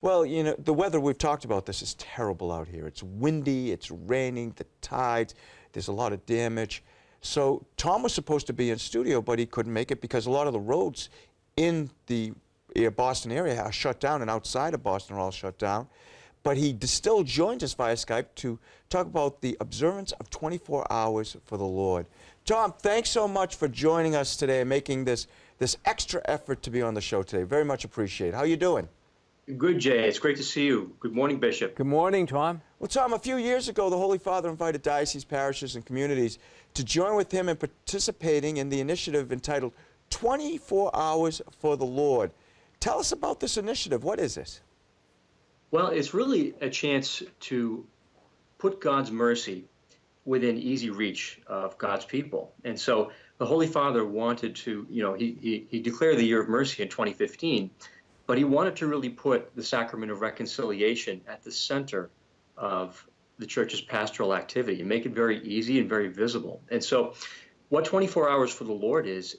Well, you know, the weather, we've talked about this, is terrible out here. It's windy, it's raining, the tides, there's a lot of damage. So Tom was supposed to be in studio, but he couldn't make it because a lot of the roads in the Boston area are shut down, and outside of Boston are all shut down. But he still joins us via Skype to talk about the observance of 24 hours for the Lord. Tom, thanks so much for joining us today and making this extra effort to be on the show today. Very much appreciate it. How you doing? Good, Jay. It's great to see you. Good morning, Bishop. Good morning, Tom. Well, Tom, a few years ago, the Holy Father invited dioceses, parishes, and communities to join with him in participating in the initiative entitled 24 Hours for the Lord. Tell us about this initiative. What is this? Well, it's really a chance to put God's mercy within easy reach of God's people. And so the Holy Father wanted to, he declared the Year of Mercy in 2015, but he wanted to really put the sacrament of reconciliation at the center of the Church's pastoral activity and make it very easy and very visible. And so what 24 Hours for the Lord is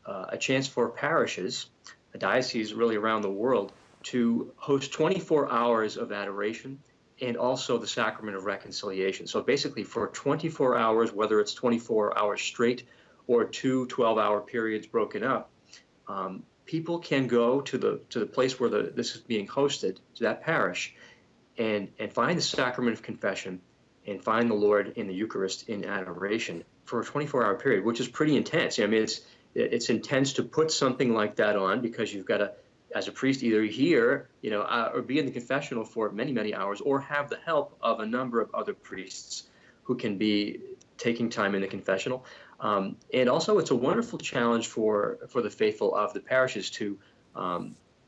a chance for parishes, dioceses really around the world, to host 24 hours of adoration and also the sacrament of reconciliation. So basically for 24 hours, whether it's 24 hours straight or two 12-hour periods broken up, people can go to the place where this is being hosted, to that parish, and find the sacrament of confession and find the Lord in the Eucharist in adoration for a 24-hour period, which is pretty intense. I mean, it's intense to put something like that on because you've got to, as a priest, either hear, or be in the confessional for many, many hours, or have the help of a number of other priests who can be taking time in the confessional. And also, it's a wonderful challenge for the faithful of the parishes to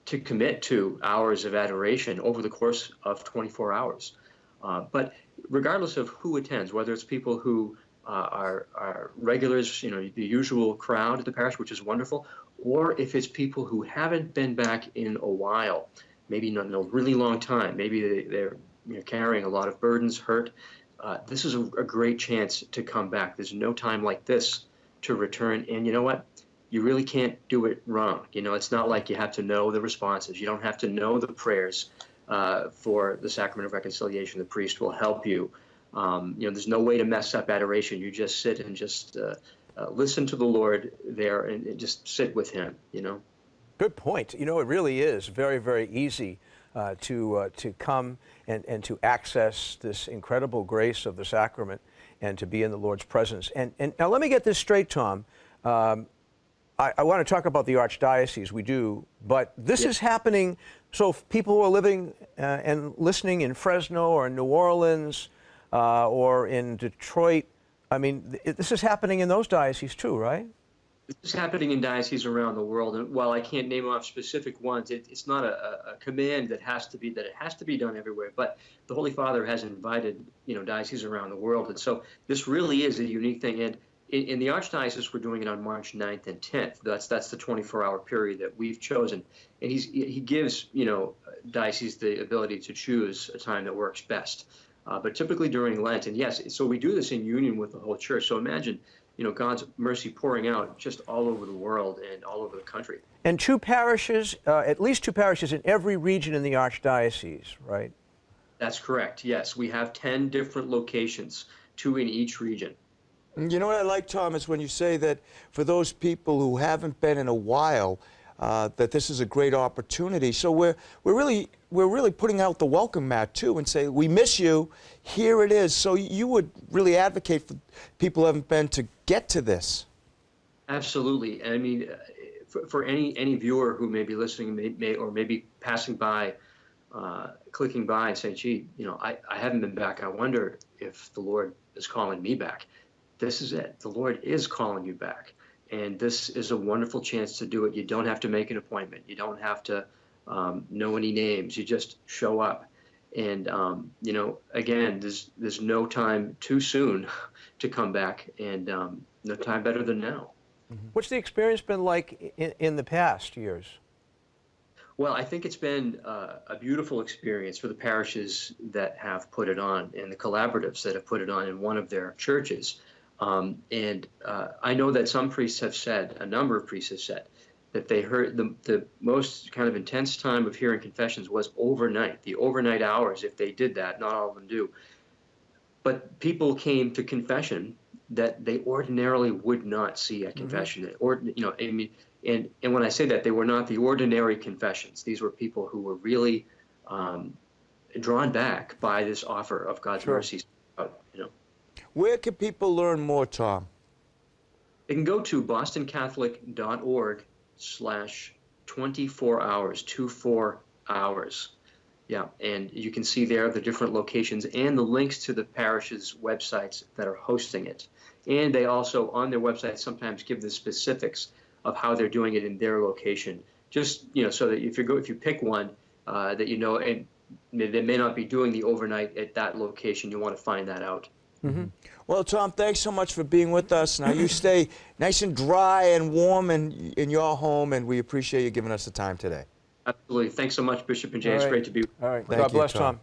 commit to hours of adoration over the course of 24 hours. But regardless of who attends, whether it's people who are regulars, the usual crowd at the parish, which is wonderful, or if it's people who haven't been back in a while, maybe in a really long time, maybe they're carrying a lot of burdens, hurt. This is a great chance to come back. There's no time like this to return. And you know what? You really can't do it wrong. It's not like you have to know the responses. You don't have to know the prayers for the sacrament of reconciliation. The priest will help you. There's no way to mess up adoration. You just sit and just listen to the Lord there and just sit with him, Good point. It really is very, very easy to come and to access this incredible grace of the sacrament and to be in the Lord's presence. And now let me get this straight, Tom. I want to talk about the Archdiocese, we do, but this is happening, so if people who are living and listening in Fresno or in New Orleans or in Detroit, I mean, this is happening in those dioceses too, right? This is happening in dioceses around the world, and while I can't name off specific ones, it's not a command that it has to be done everywhere. But the Holy Father has invited dioceses around the world, and so this really is a unique thing. And in the Archdiocese, we're doing it on March 9th and 10th. That's the 24-hour period that we've chosen, and he gives dioceses the ability to choose a time that works best. But typically during Lent, and yes, so we do this in union with the whole Church. So imagine, God's mercy pouring out just all over the world and all over the country. And two parishes, at least two parishes in every region in the Archdiocese, right? That's correct, yes. We have 10 different locations, 2 in each region. You know what I like, Tom, is when you say that for those people who haven't been in a while, that this is a great opportunity. So we're really putting out the welcome mat too, and say, we miss you, here it is. So you would really advocate for people who haven't been to get to this. Absolutely. I mean, for any viewer who may be listening, or maybe passing by, clicking by and saying, gee, I haven't been back. I wonder if the Lord is calling me back. This is it. The Lord is calling you back. And this is a wonderful chance to do it. You don't have to make an appointment. You don't have to know any names. You just show up. And, again, there's no time too soon to come back, and no time better than now. What's the experience been like in the past years? Well, I think it's been a beautiful experience for the parishes that have put it on and the collaboratives that have put it on in one of their churches. I know that some priests have said, a number of priests have said, that they heard the most kind of intense time of hearing confessions was overnight, the overnight hours, if they did that. Not all of them do. But people came to confession that they ordinarily would not see at confession. Or, you know, I mean, and when I say that, they were not the ordinary confessions. These were people who were really drawn back by this offer of God's mercy. You know, Where can people learn more, Tom? they can go to bostoncatholic.org/24 hours, 24 hours. Yeah, and you can see there the different locations and the links to the parish's websites that are hosting it. And they also, on their website, sometimes give the specifics of how they're doing it in their location. Just, you know, so that if you pick one that you know, and they may not be doing the overnight at that location, you want to find that out. Well, Tom, thanks so much for being with us. Now you stay nice and dry and warm in your home, and we appreciate you giving us the time today. Absolutely. Thanks so much, Bishop and Jay. It's great to be with you. All right. Thank God you, bless, Tom. Tom.